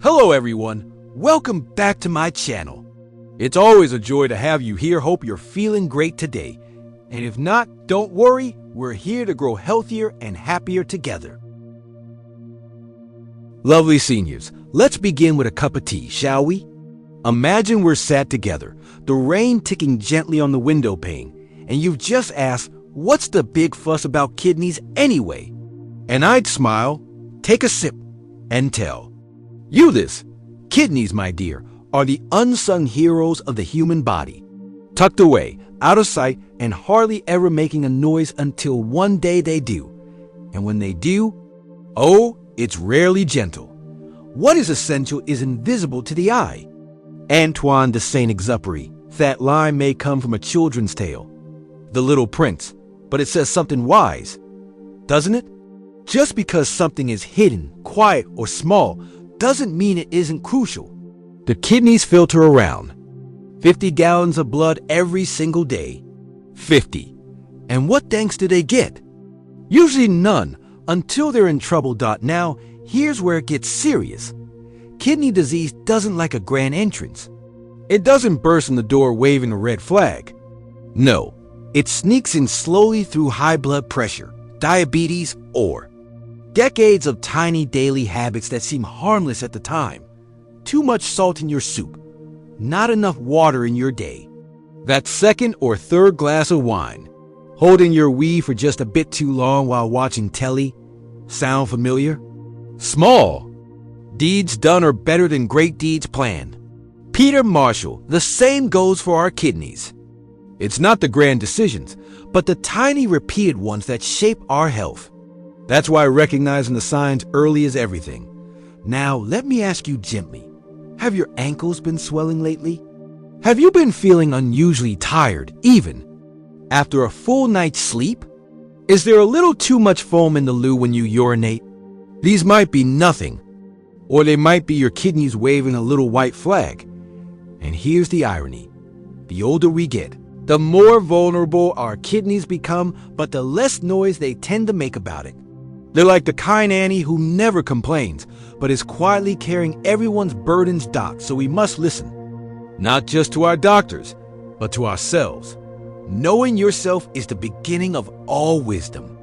Hello everyone, welcome back to my channel. It's always a joy to have you here. Hope you're feeling great today. And if not, don't worry, we're here to grow healthier and happier together. Lovely seniors, let's begin with a cup of tea, shall we? Imagine we're sat together, the rain ticking gently on the window pane, and you've just asked, what's the big fuss about kidneys anyway? And I'd smile, take a sip, and tell you this. Kidneys, my dear, are the unsung heroes of the human body. Tucked away, out of sight, and hardly ever making a noise until one day they do. And when they do, oh, it's rarely gentle. What is essential is invisible to the eye. Antoine de Saint-Exupéry. That line may come from a children's tale, The Little Prince, but it says something wise, doesn't it? Just because something is hidden, quiet, or small doesn't mean it isn't crucial. The kidneys filter around 50 gallons of blood every single day. 50. And what thanks do they get? Usually none, until they're in trouble. Now, here's where it gets serious. Kidney disease doesn't like a grand entrance. It doesn't burst in the door waving a red flag. No, it sneaks in slowly through high blood pressure, diabetes, or decades of tiny daily habits that seem harmless at the time. Too much salt in your soup, not enough water in your day, that second or third glass of wine, holding your Wii for just a bit too long while watching telly. Sound familiar? Small deeds done are better than great deeds planned. Peter Marshall. The same goes for our kidneys. It's not the grand decisions, but the tiny repeated ones that shape our health. That's why recognizing the signs early is everything. Now, let me ask you gently, have your ankles been swelling lately? Have you been feeling unusually tired, even after a full night's sleep? Is there a little too much foam in the loo when you urinate? These might be nothing, or they might be your kidneys waving a little white flag. And here's the irony. The older we get, the more vulnerable our kidneys become, but the less noise they tend to make about it. They're like the kind Annie who never complains, but is quietly carrying everyone's burdens. So we must listen, not just to our doctors, but to ourselves. Knowing yourself is the beginning of all wisdom.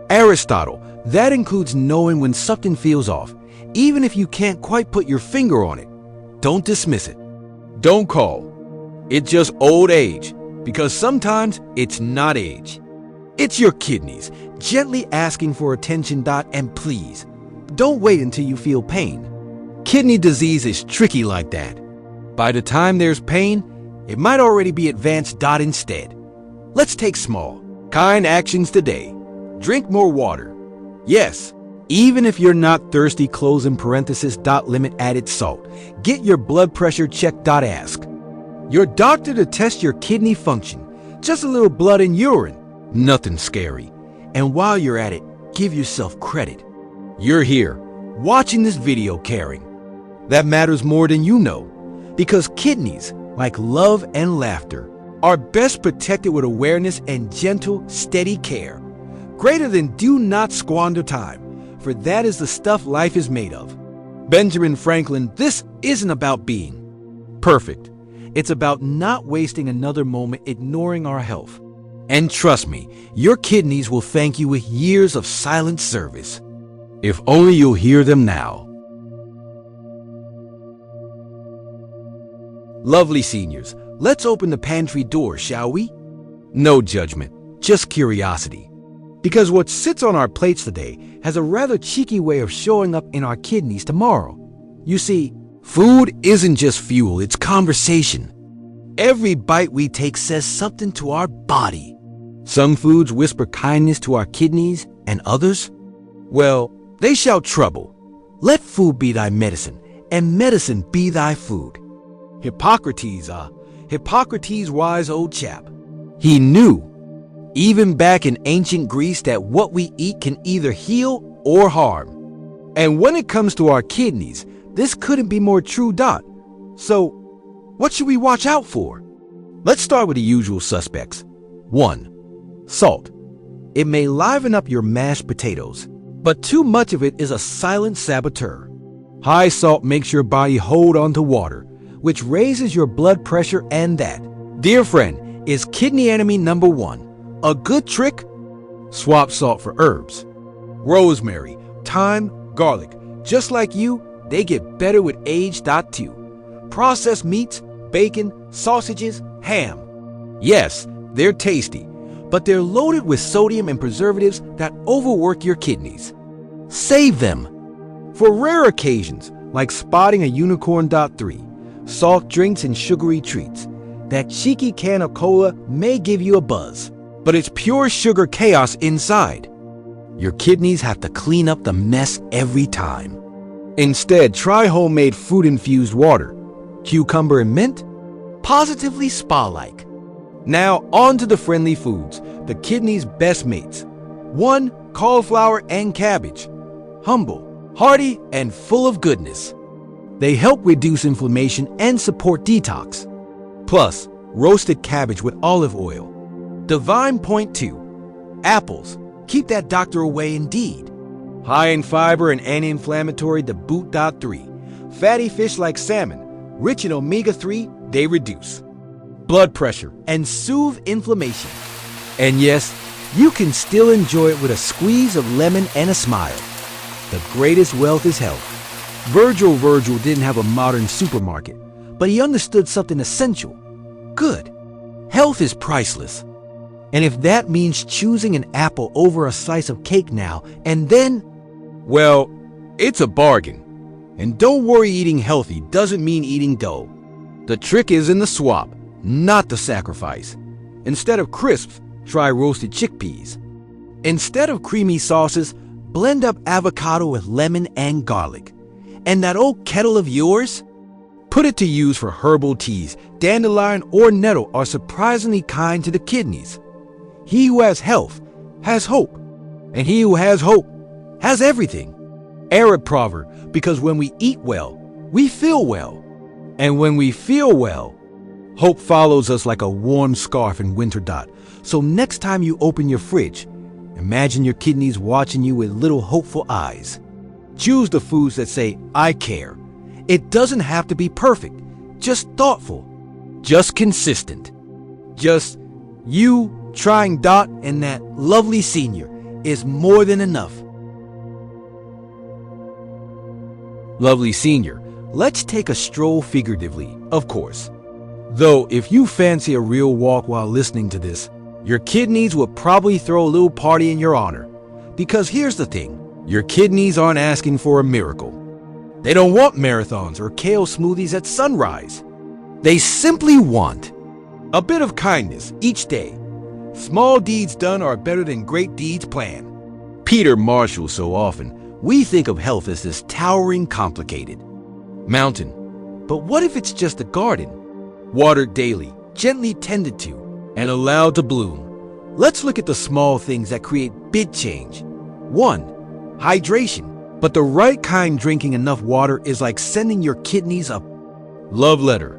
Aristotle, that includes knowing when something feels off, even if you can't quite put your finger on it. Don't dismiss it. Don't call it just old age, because sometimes it's not age. It's your kidneys gently asking for attention. And please, don't wait until you feel pain. Kidney disease is tricky like that. By the time there's pain, it might already be advanced. Instead, let's take small, kind actions today. Drink more water. Yes, even if you're not thirsty. Close in parenthesis. Limit added salt. Get your blood pressure checked. Ask your doctor to test your kidney function. Just a little blood and urine. Nothing scary. And while you're at it, give yourself credit. You're here, watching this video, caring. That matters more than you know. Because kidneys, like love and laughter, are best protected with awareness and gentle, steady care. Greater than do not squander time, for that is the stuff life is made of. Benjamin Franklin. This isn't about being perfect. It's about not wasting another moment ignoring our health. And trust me, your kidneys will thank you with years of silent service. If only you'll hear them now. Lovely seniors, let's open the pantry door, shall we? No judgment, just curiosity. Because what sits on our plates today has a rather cheeky way of showing up in our kidneys tomorrow. You see, food isn't just fuel, it's conversation. Every bite we take says something to our body. Some foods whisper kindness to our kidneys, and others, well, they shout trouble. Let food be thy medicine, and medicine be thy food. Hippocrates, wise old chap. He knew, even back in ancient Greece, that what we eat can either heal or harm. And when it comes to our kidneys, this couldn't be more true. So, what should we watch out for? Let's start with the usual suspects. 1. Salt. It may liven up your mashed potatoes, but too much of it is a silent saboteur. High salt makes your body hold on to water, which raises your blood pressure and that, dear friend, is kidney enemy number 1. A good trick? Swap salt for herbs. Rosemary, thyme, garlic. Just like you, they get better with age. Too. Processed meats, bacon, sausages, ham. Yes, they're tasty, but they're loaded with sodium and preservatives that overwork your kidneys. Save them for rare occasions like spotting a unicorn. 3. Soft drinks and sugary treats. That cheeky can of cola may give you a buzz, but it's pure sugar chaos inside. Your kidneys have to clean up the mess every time. Instead, try homemade fruit-infused water. Cucumber and mint? Positively spa-like. Now, on to the friendly foods, the kidney's best mates. 1. Cauliflower and cabbage. Humble, hearty, and full of goodness. They help reduce inflammation and support detox. Plus, roasted cabbage with olive oil. Divine Point 2. Apples. Keep that doctor away indeed. High in fiber and anti-inflammatory to boot. 3. Fatty fish like salmon, rich in omega-3, they reduce blood pressure and soothe inflammation. And yes, you can still enjoy it with a squeeze of lemon and a smile. The greatest wealth is health. Virgil didn't have a modern supermarket, but he understood something essential. Good. Health is priceless. And if that means choosing an apple over a slice of cake now and then, well, it's a bargain. And don't worry, eating healthy doesn't mean eating dough. The trick is in the swap, not the sacrifice. Instead of crisps, try roasted chickpeas. Instead of creamy sauces, blend up avocado with lemon and garlic. And that old kettle of yours? Put it to use for herbal teas. Dandelion or nettle are surprisingly kind to the kidneys. He who has health has hope, and he who has hope has everything. Arab proverb, because when we eat well, we feel well. And when we feel well, hope follows us like a warm scarf in winter. So next time you open your fridge, imagine your kidneys watching you with little hopeful eyes. Choose the foods that say, I care. It doesn't have to be perfect, just thoughtful, just consistent. Just you trying Dot and that lovely senior is more than enough. Lovely senior, let's take a stroll figuratively, of course. Though if you fancy a real walk while listening to this, your kidneys will probably throw a little party in your honor. Because here's the thing, your kidneys aren't asking for a miracle. They don't want marathons or kale smoothies at sunrise. They simply want a bit of kindness each day. Small deeds done are better than great deeds planned. Peter Marshall. So often, we think of health as this towering, complicated mountain. But what if it's just a garden? Watered daily, gently tended to, and allowed to bloom. Let's look at the small things that create big change. 1. Hydration. But the right kind. Drinking enough water is like sending your kidneys a love letter.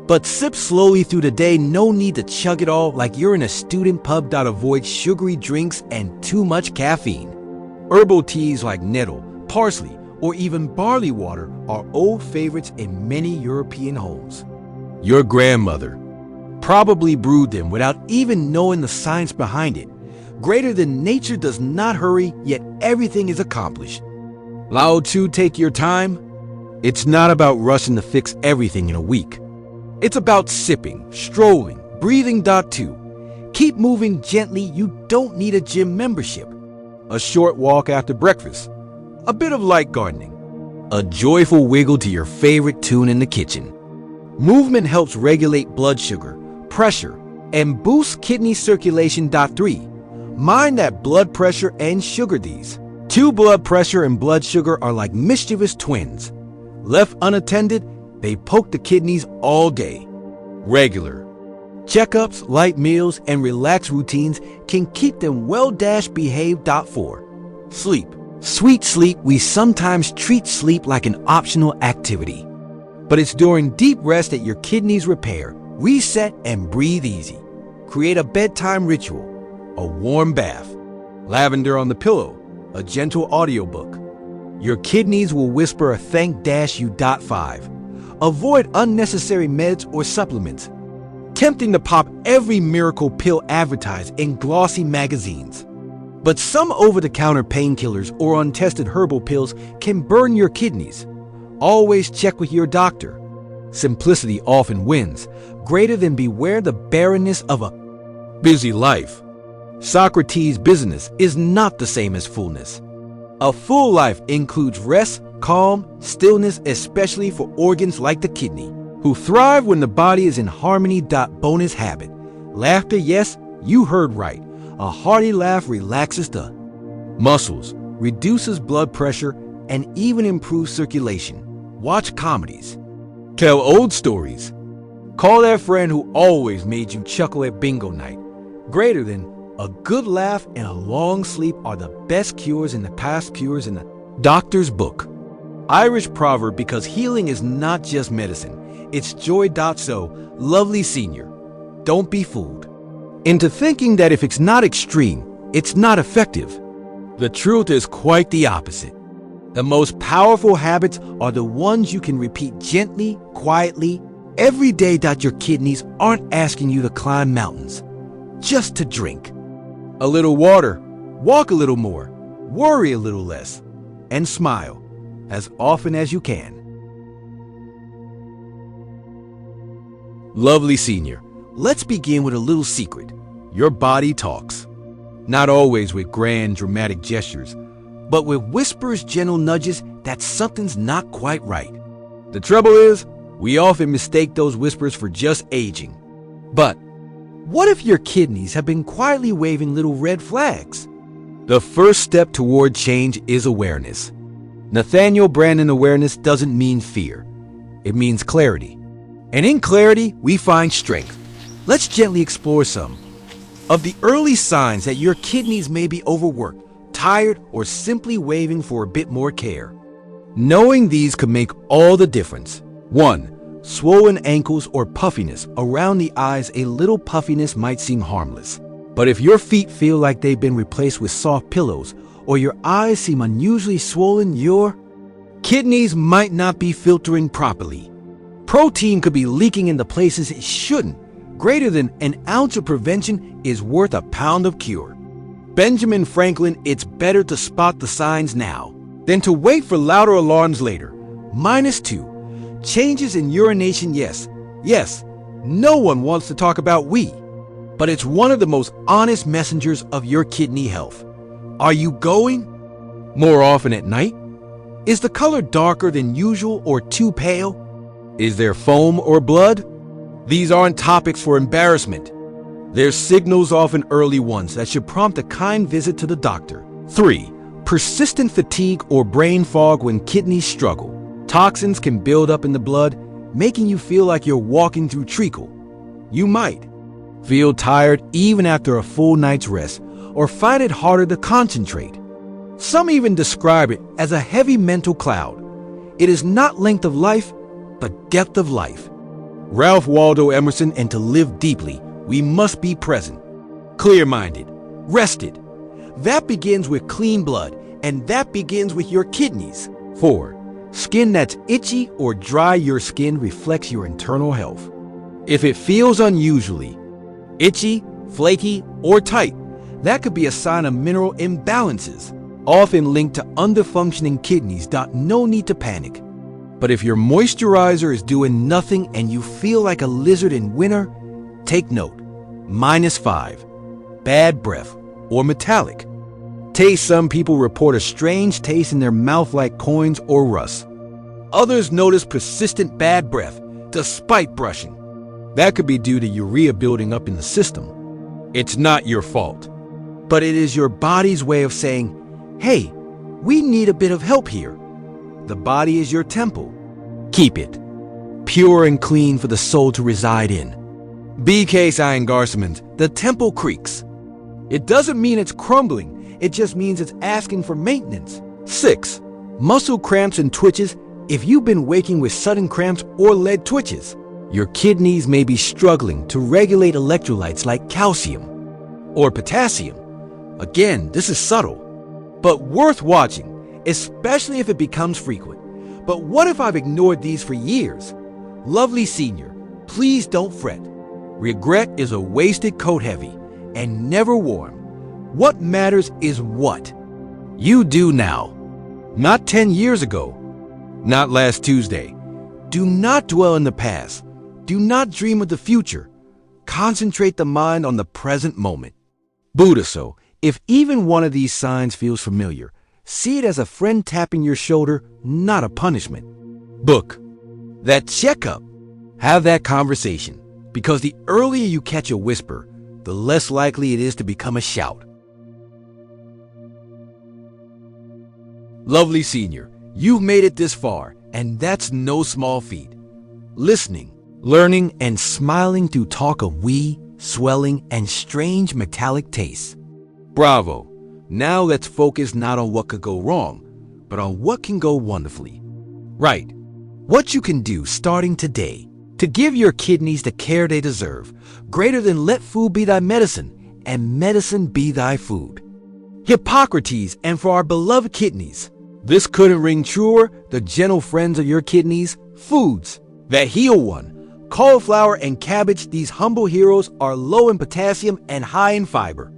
But sip slowly through the day, no need to chug it all like you're in a student pub. Avoid sugary drinks and too much caffeine. Herbal teas like nettle, parsley, or even barley water are old favorites in many European homes. Your grandmother probably brewed them without even knowing the science behind it. Greater than nature does not hurry, yet everything is accomplished. Lao Tzu, take your time. It's not about rushing to fix everything in a week. It's about sipping, strolling, breathing. 2. Keep moving gently. You don't need a gym membership. A short walk after breakfast. A bit of light gardening. A joyful wiggle to your favorite tune in the kitchen. Movement helps regulate blood sugar, pressure, and boosts kidney circulation. 3. Mind that blood pressure and sugar. These two, blood pressure and blood sugar, are like mischievous twins. Left unattended, they poke the kidneys all day. Regular checkups, light meals, and relaxed routines can keep them well-behaved. 4. Sleep. Sweet sleep. We sometimes treat sleep like an optional activity. But it's during deep rest that your kidneys repair, reset, and breathe easy. Create a bedtime ritual. A warm bath. Lavender on the pillow. A gentle audiobook. Your kidneys will whisper a thank-you.5. Avoid unnecessary meds or supplements. Tempting to pop every miracle pill advertised in glossy magazines. But some over-the-counter painkillers or untested herbal pills can burn your kidneys. Always check with your doctor. Simplicity often wins, greater than beware the barrenness of a busy life. Socrates' business is not the same as fullness. A full life includes rest, calm, stillness, especially for organs like the kidney, who thrive when the body is in harmony. Bonus habit. Laughter, yes, you heard right. A hearty laugh relaxes the muscles, reduces blood pressure, and even improves circulation. Watch comedies. Tell old stories. Call that friend who always made you chuckle at bingo night. Greater than a good laugh and a long sleep are the best cures in the past cures in the doctor's book. Irish proverb, because healing is not just medicine. It's joy. So, lovely senior, don't be fooled into thinking that if it's not extreme, it's not effective. The truth is quite the opposite. The most powerful habits are the ones you can repeat gently, quietly, every day. Your kidneys aren't asking you to climb mountains, just to drink a little water, walk a little more, worry a little less, and smile as often as you can. Lovely senior, let's begin with a little secret. Your body talks. Not always with grand, dramatic gestures, but with whispers, gentle nudges that something's not quite right. The trouble is, we often mistake those whispers for just aging. But what if your kidneys have been quietly waving little red flags? The first step toward change is awareness. Nathaniel Branden awareness doesn't mean fear. It means clarity. And in clarity, we find strength. Let's gently explore some of the early signs that your kidneys may be overworked, tired, or simply waving for a bit more care. Knowing these could make all the difference. 1. Swollen ankles or puffiness. Around the eyes, a little puffiness might seem harmless. But if your feet feel like they've been replaced with soft pillows, or your eyes seem unusually swollen, your kidneys might not be filtering properly. Protein could be leaking into places it shouldn't. Greater than an ounce of prevention is worth a pound of cure. Benjamin Franklin, it's better to spot the signs now than to wait for louder alarms later. -2. Changes in urination, yes. Yes, no one wants to talk about wee, but it's one of the most honest messengers of your kidney health. Are you going more often at night? Is the color darker than usual or too pale? Is there foam or blood? These aren't topics for embarrassment. They're signals, often early ones, that should prompt a kind visit to the doctor. 3. Persistent fatigue or brain fog when kidneys struggle. Toxins can build up in the blood, making you feel like you're walking through treacle. You might feel tired even after a full night's rest, or find it harder to concentrate. Some even describe it as a heavy mental cloud. It is not length of life, but depth of life. Ralph Waldo Emerson, and to live deeply, we must be present, clear-minded, rested. That begins with clean blood, and that begins with your kidneys. 4. Skin that's itchy or dry. Your skin reflects your internal health. If it feels unusually itchy, flaky, or tight, that could be a sign of mineral imbalances, often linked to underfunctioning kidneys. No need to panic. But if your moisturizer is doing nothing and you feel like a lizard in winter, take note. -5. Bad breath or metallic taste. Some people report a strange taste in their mouth like coins or rust. Others notice persistent bad breath despite brushing. That could be due to urea building up in the system. It's not your fault, but it is your body's way of saying, hey, we need a bit of help here. The body is your temple. Keep it pure and clean for the soul to reside in. B.K. Iyengar, the temple creaks. It doesn't mean it's crumbling. It just means it's asking for maintenance. 6. Muscle cramps and twitches. If you've been waking with sudden cramps or lead twitches, your kidneys may be struggling to regulate electrolytes like calcium or potassium. Again, this is subtle, but worth watching. especially if it becomes frequent. But what if I've ignored these for years? Lovely senior, please don't fret. Regret is a wasted coat heavy and never worn. What matters is what you do now, not 10 years ago, not last Tuesday. Do not dwell in the past. Do not dream of the future. Concentrate the mind on the present moment. Buddha, so if even one of these signs feels familiar, see it as a friend tapping your shoulder, not a punishment. Book that checkup. Have that conversation, because the earlier you catch a whisper, the less likely it is to become a shout. Lovely senior, you've made it this far, and that's no small feat. Listening, learning, and smiling through talk of we, swelling, and strange metallic tastes. Bravo! Now let's focus not on what could go wrong, but on what can go wonderfully. Right. What you can do starting today to give your kidneys the care they deserve, greater than let food be thy medicine, and medicine be thy food. Hippocrates, and for our beloved kidneys, this couldn't ring truer, the gentle friends of your kidneys, foods that heal one. Cauliflower and cabbage, these humble heroes, are low in potassium and high in fiber.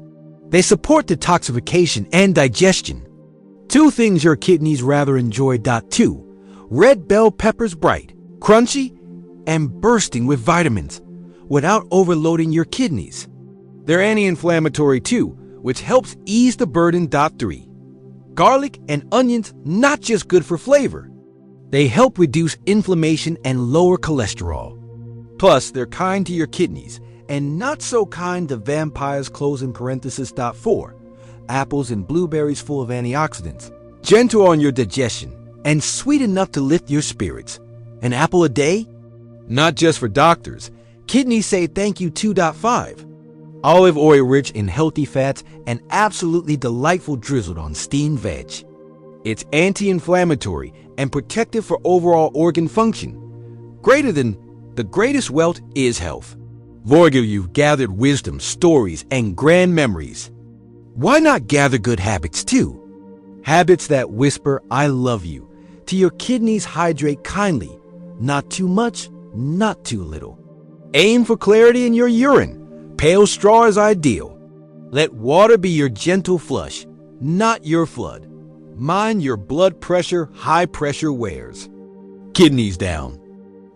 They support detoxification and digestion. 2 things your kidneys rather enjoy. 2. Red bell peppers, bright, crunchy, and bursting with vitamins, without overloading your kidneys. They're anti-inflammatory too, which helps ease the burden. 3. Garlic and onions, not just good for flavor. They help reduce inflammation and lower cholesterol. Plus, they're kind to your kidneys, and not so kind to vampires. 4. Apples and blueberries full of antioxidants, gentle on your digestion, and sweet enough to lift your spirits. An apple a day? Not just for doctors. Kidneys say thank you. 5. Olive oil rich in healthy fats and absolutely delightful drizzled on steamed veg. It's anti-inflammatory and protective for overall organ function. Greater than the greatest wealth is health. Vorgil, you've gathered wisdom, stories, and grand memories. Why not gather good habits too? Habits that whisper, I love you. To your kidneys, hydrate kindly. Not too much, not too little. Aim for clarity in your urine. Pale straw is ideal. Let water be your gentle flush, not your flood. Mind your blood pressure, high pressure wears. Kidneys down.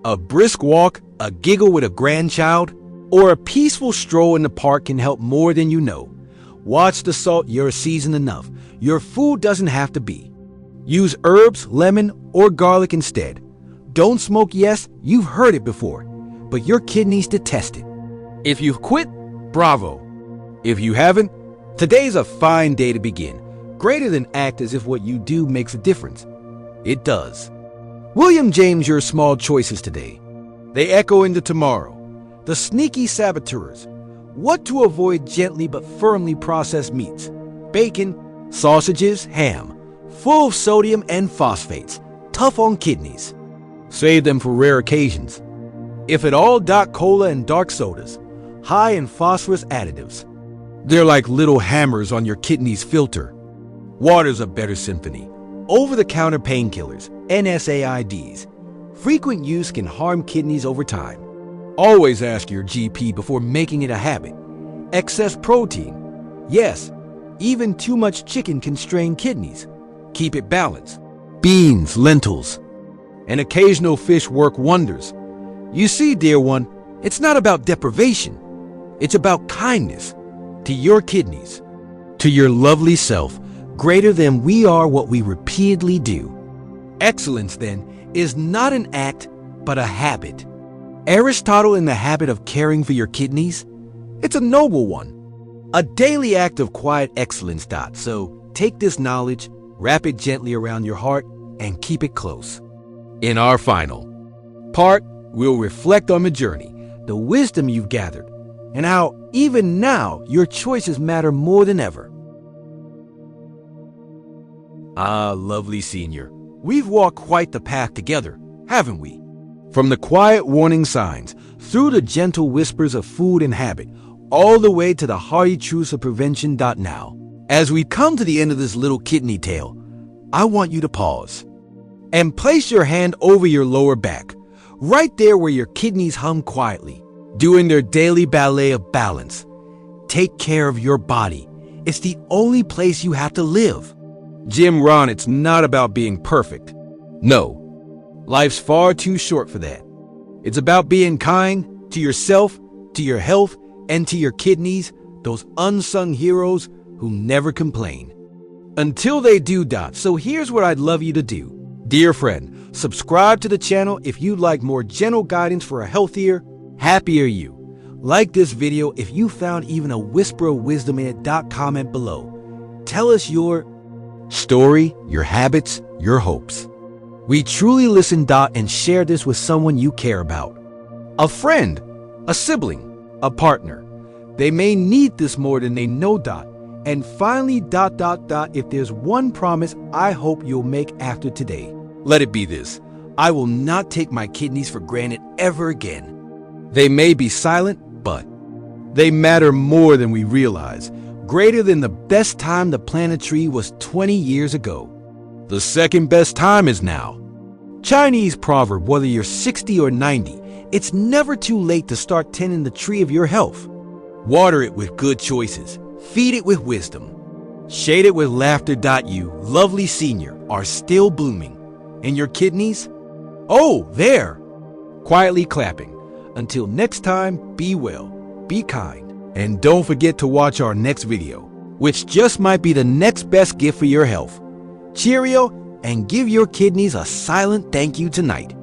A brisk walk, a giggle with a grandchild, or a peaceful stroll in the park can help more than you know. Watch the salt, you're seasoned enough. Your food doesn't have to be. Use herbs, lemon, or garlic instead. Don't smoke, yes, you've heard it before, but your kidneys detest it. If you've quit, bravo. If you haven't, today's a fine day to begin. Greater than act as if what you do makes a difference. It does. William James, your small choices today. They echo into tomorrow. The sneaky saboteurs. What to avoid: gently but firmly processed meats, bacon, sausages, ham, full of sodium and phosphates, tough on kidneys. Save them for rare occasions. If at all, cola and dark sodas, high in phosphorus additives. They're like little hammers on your kidneys' filter. Water's a better symphony. Over-the-counter painkillers, NSAIDs. Frequent use can harm kidneys over time. Always ask your GP before making it a habit. Excess protein. Yes, even too much chicken can strain kidneys. Keep it balanced. Beans, lentils, and occasional fish work wonders. You see, dear one, it's not about deprivation. It's about kindness to your kidneys, to your lovely self, greater than we are what we repeatedly do. Excellence, then, is not an act, but a habit. Aristotle in The Habit of Caring for Your Kidneys? It's a noble one. A daily act of quiet excellence. So take this knowledge, wrap it gently around your heart, and keep it close. In our final part, we'll reflect on the journey, the wisdom you've gathered, and how even now your choices matter more than ever. Ah, lovely senior, we've walked quite the path together, haven't we? From the quiet warning signs, through the gentle whispers of food and habit, all the way to the hearty truths of prevention. Now, as we come to the end of this little kidney tale, I want you to pause and place your hand over your lower back, right there where your kidneys hum quietly, doing their daily ballet of balance. Take care of your body. It's the only place you have to live. Jim Rohn, it's not about being perfect. No, life's far too short for that. It's about being kind to yourself, to your health, and to your kidneys, those unsung heroes who never complain. Until they do, Dot. So here's what I'd love you to do. Dear friend, subscribe to the channel if you'd like more gentle guidance for a healthier, happier you. Like this video if you found even a whisper of wisdom in it. Comment below. Tell us your story, your habits, your hopes. We truly listen, and share this with someone you care about. A friend, a sibling, a partner. They may need this more than they know, And finally, if there's one promise I hope you'll make after today, let it be this. I will not take my kidneys for granted ever again. They may be silent, but they matter more than we realize. Greater than the best time to plant a tree was 20 years ago. The second best time is now. Chinese proverb, whether you're 60 or 90, it's never too late to start tending the tree of your health. Water it with good choices. Feed it with wisdom. Shade it with laughter. You, lovely senior, are still blooming. And your kidneys? Oh, there! Quietly clapping. Until next time, be well, be kind, and don't forget to watch our next video, which just might be the next best gift for your health. Cheerio, and give your kidneys a silent thank you tonight.